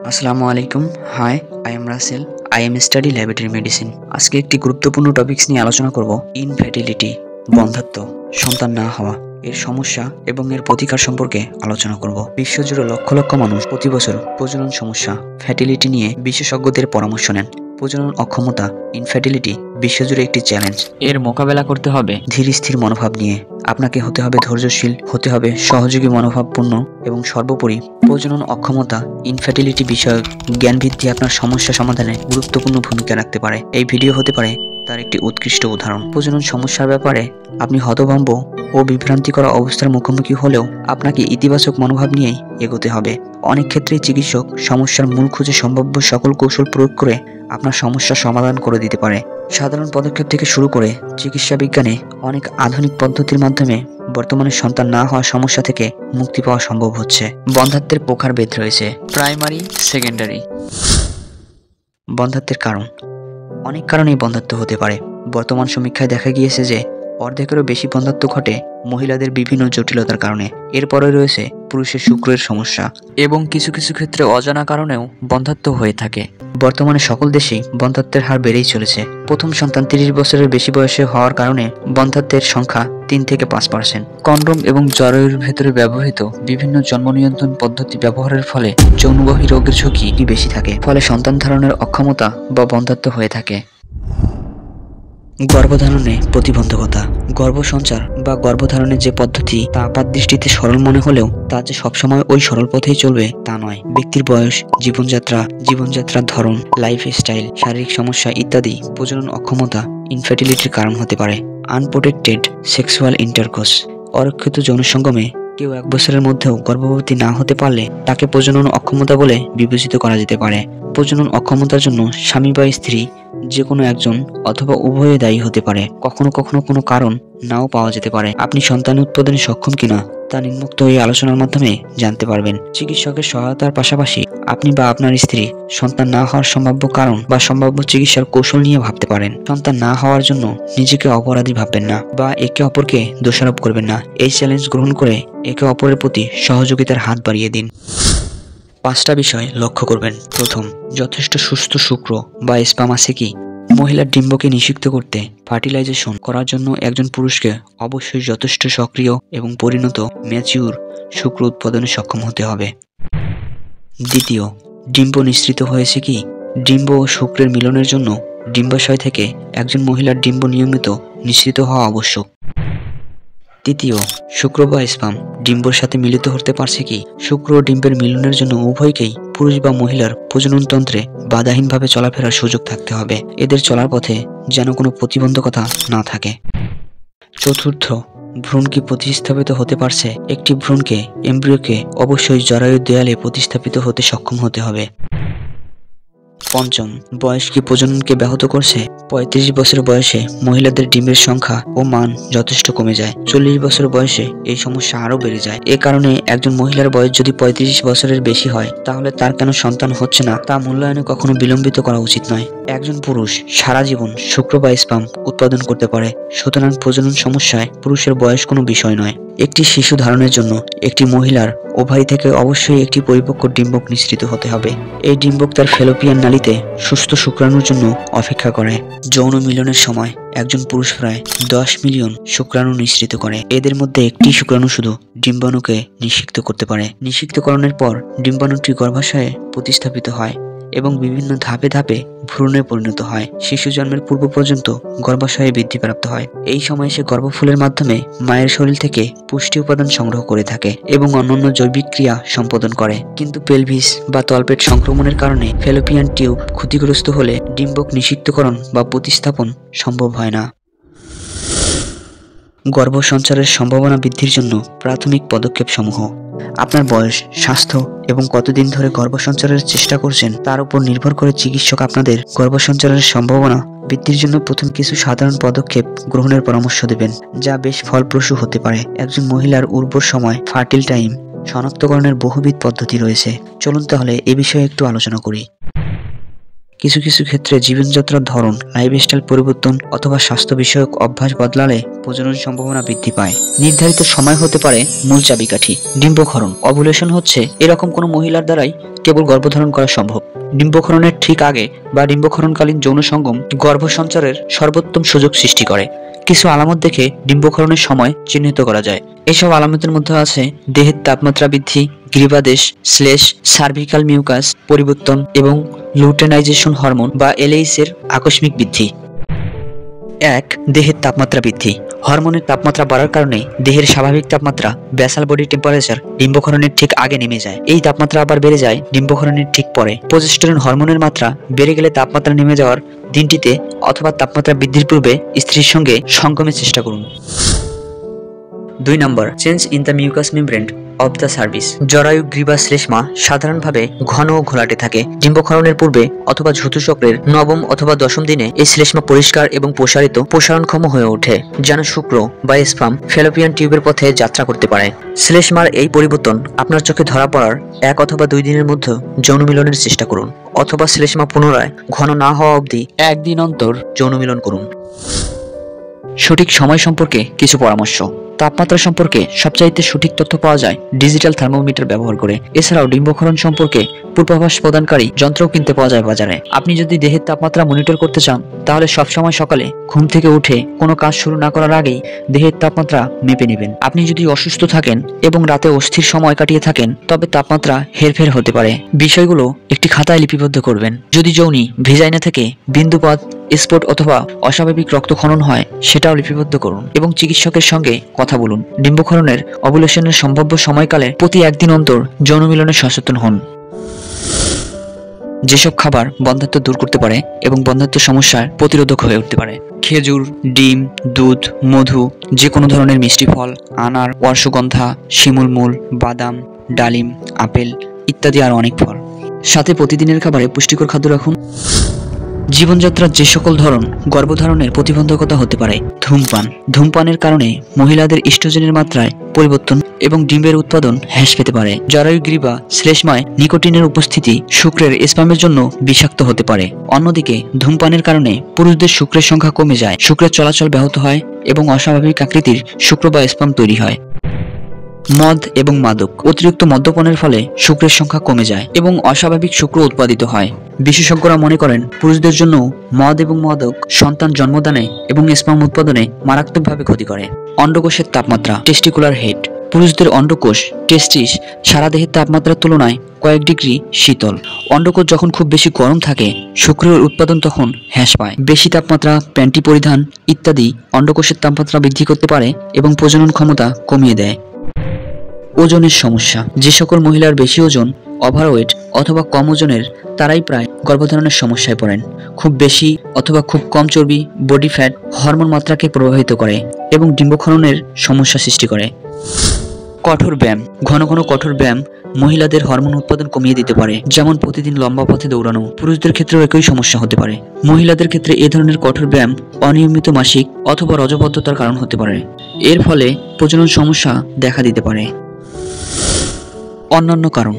আসসালামু আলাইকুম। Hi, I am Rasel. I am study laboratory medicine. আজকে একটি গুরুত্বপূর্ণ টপিকস নিয়ে আলোচনা করব। ইনফার্টিলিটি, বন্ধ্যাত্ব, সন্তান না হওয়া, এর সমস্যা এবং এর প্রতিকার সম্পর্কে আলোচনা করব। বিশ্বজুড়ে লক্ষ লক্ষ মানুষ প্রতি বছর প্রজনন সমস্যা, ফ্যাটিলিটি নিয়ে বিশেষজ্ঞদের পরামর্শ নেন। প্রজনন অক্ষমতা, ইনফার্টিলিটি বিশ্বজুড়ে একটি চ্যালেঞ্জ। এর মোকাবেলা করতে হবে ধীর স্থির মনোভাব নিয়ে। আপনাকে হতে হবে ধৈর্যশীল, হতে হবে সহযোগী মনোভাবপূর্ণ এবং সর্বোপরি প্রজনন অক্ষমতা, ইনফার্টিলিটি বিষয়ক জ্ঞান ভিত্তি আপনার সমস্যা সমাধানে গুরুত্বপূর্ণ ভূমিকা রাখতে পারে। এই ভিডিও হতে পারে তার একটি উৎকৃষ্ট উদাহরণ। প্রজনন সমস্যার ব্যাপারে আপনি হতভম্ব ও বিভ্রান্তিকর অবস্থার মুখোমুখি হলেও আপনাকে ইতিবাচক মনোভাব নিয়েই এগোতে হবে। অনেক ক্ষেত্রেই চিকিৎসক সমস্যার মূল খুঁজে সম্ভাব্য সকল কৌশল প্রয়োগ করে আপনার সমস্যার সমাধান করে দিতে পারে। সাধারণ পদক্ষেপ থেকে শুরু করে চিকিৎসা বিজ্ঞানে অনেক আধুনিক পদ্ধতির মাধ্যমে বর্তমানে সন্তান না হওয়ার সমস্যা থেকে মুক্তি পাওয়া সম্ভব হচ্ছে। বন্ধ্যাত্বের প্রকারভেদ রয়েছে, প্রাইমারি, সেকেন্ডারি। বন্ধ্যাত্বের কারণ, অনেক কারণেই বন্ধ্যাত্ব হতে পারে। বর্তমান সমীক্ষায় দেখা গিয়েছে যে অর্ধেকেরও বেশি বন্ধ্যাত্ব ঘটে মহিলাদের বিভিন্ন জটিলতার কারণে। এরপরে রয়েছে পুরুষের শুক্রের সমস্যা এবং কিছু কিছু ক্ষেত্রে অজানা কারণেও বন্ধ্যাত্ব হয়ে থাকে। বর্তমানে সকল দেশেই বন্ধ্যাত্বের হার বেড়েই চলেছে। প্রথম সন্তান 30 বছরের বেশি বয়সে হওয়ার কারণে বন্ধ্যাত্বের সংখ্যা 3 থেকে 5%। কন্ডোম এবং জরায়ুর ভেতরে ব্যবহৃত বিভিন্ন জন্ম নিয়ন্ত্রণ পদ্ধতি ব্যবহারের ফলে যৌনবাহী রোগের ঝুঁকি বেশি থাকে, ফলে সন্তান ধারণের অক্ষমতা বা বন্ধ্যাত্ব হয়ে থাকে। গর্ভধারণে প্রতিবন্ধকতা, গর্ভসঞ্চার বা গর্ভধারণের যে পদ্ধতি তা আপাতদৃষ্টিতে সরল মনে হলেও তা যে সবসময় ওই সরল পথেই চলবে তা নয়। ব্যক্তির বয়স, জীবনযাত্রার ধরন, লাইফস্টাইল, শারীরিক সমস্যা ইত্যাদি প্রজনন অক্ষমতা, ইনফার্টিলিটির কারণ হতে পারে। আনপ্রোটেক্টেড সেক্সুয়াল ইন্টারকোর্স, অরক্ষিত যৌন সঙ্গমে কেউ 1 বছরের মধ্যেও গর্ভবতী না হতে পারলে তাকে প্রজনন অক্ষমতা বলে বিবেচিত করা যেতে পারে। প্রজনন অক্ষমতার জন্য স্বামী বা স্ত্রী যে কোনো একজন অথবা উভয়ে দায়ী হতে পারে। কখনো কখনো কোনো কারণ নাও পাওয়া যেতে পারে। আপনি সন্তান উৎপাদনে সক্ষম কিনা তা নিম্নোক্ত এই আলোচনার মাধ্যমে জানতে পারবেন। চিকিৎসকের সহায়তার পাশাপাশি আপনি বা আপনার স্ত্রী সন্তান না হওয়ার সম্ভাব্য কারণ বা সম্ভাব্য চিকিৎসার কৌশল নিয়ে ভাবতে পারেন। সন্তান না হওয়ার জন্য নিজেকে অপরাধী ভাববেন না বা একে অপরকে দোষারোপ করবেন না। এই চ্যালেঞ্জ গ্রহণ করে একে অপরের প্রতি সহযোগিতার হাত বাড়িয়ে দিন। 5টা বিষয় লক্ষ্য করবেন। প্রথম, যথেষ্ট সুস্থ শুক্র বা স্পাম আছে কি। মহিলার ডিম্বকে নিষিক্ত করতে ফার্টিলাইজেশন করার জন্য একজন পুরুষকে অবশ্যই যথেষ্ট সক্রিয় এবং পরিণত ম্যাচিউর শুক্র উৎপাদনে সক্ষম হতে হবে। দ্বিতীয়, ডিম্ব নিঃসৃত হয়েছে কি। ডিম্ব ও শুক্রের মিলনের জন্য ডিম্বাশয় থেকে একজন মহিলার ডিম্ব নিয়মিত নিঃসৃত হওয়া আবশ্যক। তৃতীয়, শুক্র বা স্পাম ডিম্বর সাথে মিলিত হতে পারছে কি। শুক্র ও ডিম্বের মিলনের জন্য উভয়কেই পুরুষ বা মহিলার প্রজননতন্ত্রে বাধাহীনভাবে চলাফেরার সুযোগ থাকতে হবে। এদের চলার পথে যেন কোনো প্রতিবন্ধকতা না থাকে। চতুর্থ, ভ্রূণ কি প্রতিস্থাপিত হতে পারছে। একটি ভ্রূণকে, এমব্রিওকে অবশ্যই জরায়ুর দেয়ালে প্রতিস্থাপিত হতে সক্ষম হতে হবে। পঞ্চম, বয়স কি প্রজননকে ব্যাহত করছে। 35 বছর বয়সে মহিলাদের ডিমের সংখ্যা ও মান যথেষ্ট কমে যায়। 40 বছর বয়সে এই সমস্যা আরও বেড়ে যায়। এ কারণে একজন মহিলার বয়স যদি 35 বছরের বেশি হয় তাহলে তার কেন সন্তান হচ্ছে না তা মূল্যায়নে কখনো বিলম্বিত করা উচিত নয়। একজন পুরুষ সারা জীবন শুক্র বা স্পাম উৎপাদন করতে পারে, সুতরাং প্রজনন সমস্যায় পুরুষের বয়স কোনো বিষয় নয়। একটি শিশু ধারণের জন্য একটি মহিলার ওভারি থেকে অবশ্যই একটি পরিপক্ক ডিম্বক নিঃসৃত হতে হবে। এই ডিম্বক তার ফ্যালোপিয়ান নালীতে সুস্থ শুক্রাণুর জন্য অপেক্ষা করে। যৌন মিলনের সময় একজন পুরুষ প্রায় 10 মিলিয়ন শুক্রাণু নিঃসৃত করে। এদের মধ্যে একটি শুক্রাণু শুধু ডিম্বাণুকে নিষিক্ত করতে পারে। নিষিক্তকরণের পর ডিম্বাণুটি গর্ভাশয়ে প্রতিস্থাপিত হয় এবং বিভিন্ন ধাপে ধাপে ভ্রূণে পরিণত হয়। শিশু জন্মের পূর্ব পর্যন্ত গর্ভাশয়ে বৃদ্ধিপ্রাপ্ত হয়। এই সময় সে গর্ভফুলের মাধ্যমে মায়ের শরীর থেকে পুষ্টি উপাদান সংগ্রহ করে থাকে এবং অন্যান্য জৈবিক ক্রিয়া সম্পাদন করে। কিন্তু পেলভিস বা তলপেট সংক্রমণের কারণে ফ্যালোপিয়ান টিউব ক্ষতিগ্রস্ত হলে ডিম্বক নিষিক্তকরণ বা প্রতিস্থাপন সম্ভব হয় না। গর্ভসঞ্চারের সম্ভাবনা বৃদ্ধির জন্য প্রাথমিক পদক্ষেপ সমূহ। আপনার বয়স, স্বাস্থ্য এবং কতদিন ধরে গর্ভসঞ্চারের চেষ্টা করছেন তার উপর নির্ভর করে চিকিৎসক আপনাদের গর্ভসঞ্চারের সম্ভাবনা বৃদ্ধির জন্য প্রথম কিছু সাধারণ পদক্ষেপ গ্রহণের পরামর্শ দেবেন, যা বেশ ফলপ্রসূ হতে পারে। একজন মহিলার উর্বর সময়, ফার্টিল টাইম শনাক্তকরণের বহুবিধ পদ্ধতি রয়েছে। চলুন তাহলে এ বিষয়ে একটু আলোচনা করি। কিছু কিছু ক্ষেত্রে জীবনযাত্রার ধরন, লাইফস্টাইল পরিবর্তন অথবা স্বাস্থ্য বিষয়ক অভ্যাস বদলালে প্রজনন সম্ভাবনা বৃদ্ধি পায়। নির্ধারিত সময় হতে পারে মূল চাবিকাঠি। ডিম্বক্ষরণ, ওভুলেশন হচ্ছে এরকম কোনো মহিলার দ্বারাই কেবল গর্ভধারণ করা সম্ভব। ডিম্বক্ষরণের ঠিক আগে বা ডিম্বক্ষরণকালীন যৌন সঙ্গম গর্ভসঞ্চারের সর্বোত্তম সুযোগ সৃষ্টি করে। কিছু আলামত দেখে ডিম্বক্ষরণের সময় চিহ্নিত করা যায়। এসব আলামতের মধ্যে আছে দেহের তাপমাত্রা বৃদ্ধি, গ্রীবাদেশ, শ্লেষ, সার্ভিক্যাল মিউকাস পরিবর্তন এবং লুটেনাইজেশন হরমোন বা এলএইচ এর আকস্মিক বৃদ্ধি। 1. দেহের তাপমাত্রা বৃদ্ধি। হরমোনের তাপমাত্রা বাড়ার কারণে দেহের স্বাভাবিক তাপমাত্রা বেসাল বডি টেম্পারেচার ডিম্বক্ষরণের ঠিক আগে নেমে যায়। এই তাপমাত্রা আবার বেড়ে যায় ডিম্বক্ষরণের ঠিক পরে। প্রজেস্টেরন হরমোনের মাত্রা বেড়ে গেলে তাপমাত্রা নেমে যাওয়ার দিনটিতে অথবা তাপমাত্রা বৃদ্ধির পূর্বে স্ত্রীর সঙ্গে সঙ্গমের চেষ্টা করুন। 2 number, change in the mucous membrane of the cervix. জরায়ু, গ্রীবা, শ্লেষ্মা সাধারণভাবে ঘন ও ঘোলাটে থাকে। ডিম্বক্ষরণের পূর্বে অথবা ঋতুচক্রের 9ম অথবা 10ম দিনে এই শ্লেষ্মা পরিষ্কার এবং প্রসারণক্ষম হয়ে ওঠে, যেন শুক্র বা স্পার্ম ফ্যালোপিয়ান টিউবের পথে যাত্রা করতে পারে। শ্লেষ্মার এই পরিবর্তন আপনার চোখে ধরা পড়ার 1 অথবা 2 দিনের মধ্যে যৌন মিলনের চেষ্টা করুন, অথবা শ্লেষ্মা পুনরায় ঘন না হওয়া অবধি 1 দিন অন্তর যৌন মিলন করুন। সঠিক সময় সম্পর্কে কিছু পরামর্শ। তাপমাত্রা সম্পর্কে সবচাইতে সঠিক তথ্য পাওয়া যায় ডিজিটাল থার্মোমিটার ব্যবহার করে। এছাড়াও ডিম্বক্ষরণ সম্পর্কে পূর্বাভাস প্রদানকারী যন্ত্রও কিনতে পাওয়া যায় বাজারে। আপনি যদি দেহের তাপমাত্রা মনিটর করতে চান তাহলে সবসময় সকালে ঘুম থেকে উঠে কোনো কাজ শুরু না করার আগেই দেহের তাপমাত্রা মেপে নেবেন। আপনি যদি অসুস্থ থাকেন এবং রাতে অস্থির সময় কাটিয়ে থাকেন তবে তাপমাত্রা হেরফের হতে পারে। বিষয়গুলো একটি খাতায় লিপিবদ্ধ করবেন। যদি যৌনি ভেজাইনা থেকে বিন্দুপাত, স্পট অথবা অস্বাভাবিক রক্তক্ষরণ হয় সেটাও লিপিবদ্ধ করুন এবং চিকিৎসকের সঙ্গে কথা বলুন। ডিম্বক্ষরণের ওভুলেশনের সম্ভাব্য সময়কালে প্রতি 1 দিন অন্তর যৌন মিলনে সচেতন হন। যেসব খাবার বন্ধ্যাত্ব দূর করতে পারে এবং বন্ধ্যাত্ব সমস্যার প্রতিরোধক হয়ে উঠতে পারে: খেজুর, ডিম, দুধ, মধু, যে কোনো ধরনের মিষ্টি ফল, আনার, অশ্বগন্ধা, শিমুল মূল, বাদাম, ডালিম, আপেল ইত্যাদি আরো অনেক ফল। সাথে প্রতিদিনের খাবারে পুষ্টিকর খাদ্য রাখুন। জীবনযাত্রার যে সকল ধরন গর্ভধারণের প্রতিবন্ধকতা হতে পারে: ধূমপান। ধূমপানের কারণে মহিলাদের ইস্ট্রোজেনের মাত্রায় পরিবর্তন এবং ডিম্বের উৎপাদন হ্রাস পেতে পারে। জরায়ু, গ্রীবা, শ্লেষ্মায় নিকোটিনের উপস্থিতি শুক্রের স্পার্মের জন্য বিষাক্ত হতে পারে। অন্যদিকে ধূমপানের কারণে পুরুষদের শুক্রের সংখ্যা কমে যায়, শুক্রের চলাচল ব্যাহত হয় এবং অস্বাভাবিক আকৃতির শুক্র বা স্পার্ম তৈরি হয়। মদ এবং মাদক। অতিরিক্ত মদ্যপানের ফলে শুক্রের সংখ্যা কমে যায় এবং অস্বাভাবিক শুক্র উৎপাদিত হয়। বিশেষজ্ঞরা মনে করেন পুরুষদের জন্য মদ এবং মাদক সন্তান জন্মদানে এবং স্পার্ম উৎপাদনে মারাত্মকভাবে ক্ষতি করে। অন্ডকোষের তাপমাত্রা। Testicular head. পুরুষদের অন্ডকোষ টেস্টিস সারা দেহের তাপমাত্রার তুলনায় কয়েক ডিগ্রি শীতল। অন্ডকোষ যখন খুব বেশি গরম থাকে শুক্রের উৎপাদন তখন হ্রাস পায়। বেশি তাপমাত্রা, প্যান্টি পরিধান ইত্যাদি অন্ডকোষের তাপমাত্রা বৃদ্ধি করতে পারে এবং প্রজনন ক্ষমতা কমিয়ে দেয়। ওজনের সমস্যা। যে সকল মহিলার বেশি ওজন, ওভারওয়েট অথবা কম ওজনের তারাই প্রায় গর্ভধারণের সমস্যায় পড়েন। খুব বেশি অথবা খুব কম চর্বি, বডি ফ্যাট হরমোন মাত্রাকে প্রভাবিত করে এবং ডিম্বক্ষরণের সমস্যা সৃষ্টি করে। কঠোর ব্যায়াম। ঘন ঘন কঠোর ব্যায়াম মহিলাদের হরমোন উৎপাদন কমিয়ে দিতে পারে, যেমন প্রতিদিন লম্বা পথে দৌড়ানো। পুরুষদের ক্ষেত্রেও একই সমস্যা হতে পারে। মহিলাদের ক্ষেত্রে এ ধরনের কঠোর ব্যায়াম অনিয়মিত মাসিক অথবা রজবদ্ধতার কারণ হতে পারে। এর ফলে প্রজনন সমস্যা দেখা দিতে পারে। অন্যান্য কারণ।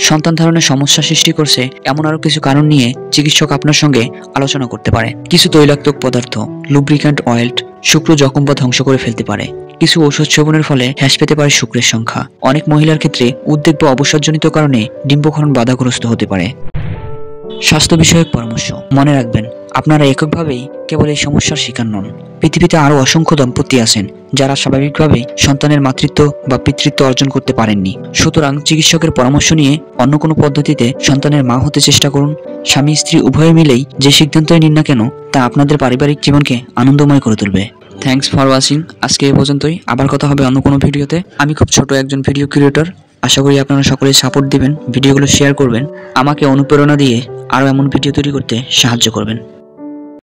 সন্তান ধারণের সমস্যা সৃষ্টি করছে এমন আরো কিছু কারণ নিয়ে চিকিৎসক আপনার সঙ্গে আলোচনা করতে পারে। কিছু তৈলাক্তক পদার্থ, লুব্রিক্যান্ট অয়েল শুক্র জখম বা ধ্বংস করে ফেলতে পারে। কিছু ঔষধ সেবনের ফলে হ্রাস পেতে পারে শুক্রের সংখ্যা। অনেক মহিলার ক্ষেত্রে উদ্বেগ বা অবসাদজনিত কারণে ডিম্বক্ষরণ বাধাগ্রস্ত হতে পারে। স্বাস্থ্য বিষয়ক পরামর্শ। মনে রাখবেন, আপনারা এককভাবেই কেবল এই সমস্যার শিকার নন। পৃথিবীতে আরো অসংখ্য দম্পতি আছেন যারা স্বাভাবিকভাবে সন্তানের মাতৃত্ব বা পিতৃত্ব অর্জন করতে পারেননি। সুতরাং চিকিৎসকের পরামর্শ নিয়ে অন্য কোনো পদ্ধতিতে সন্তানের মা হতে চেষ্টা করুন। স্বামী স্ত্রী উভয়ে মিলেই যে সিদ্ধান্তই নিন না কেন তা আপনাদের পারিবারিক জীবনকে আনন্দময় করে তুলবে। Thanks for watching. আজকে এই পর্যন্তই। আবার কথা হবে অন্য কোনো ভিডিওতে। আমি খুব ছোট একজন ভিডিও ক্রিয়েটর। আশা করি আপনারা সকলেই সাপোর্ট দিবেন, ভিডিওগুলো শেয়ার করবেন, আমাকে অনুপ্রেরণা দিয়ে আরও এমন ভিডিও তৈরি করতে সাহায্য করবেন।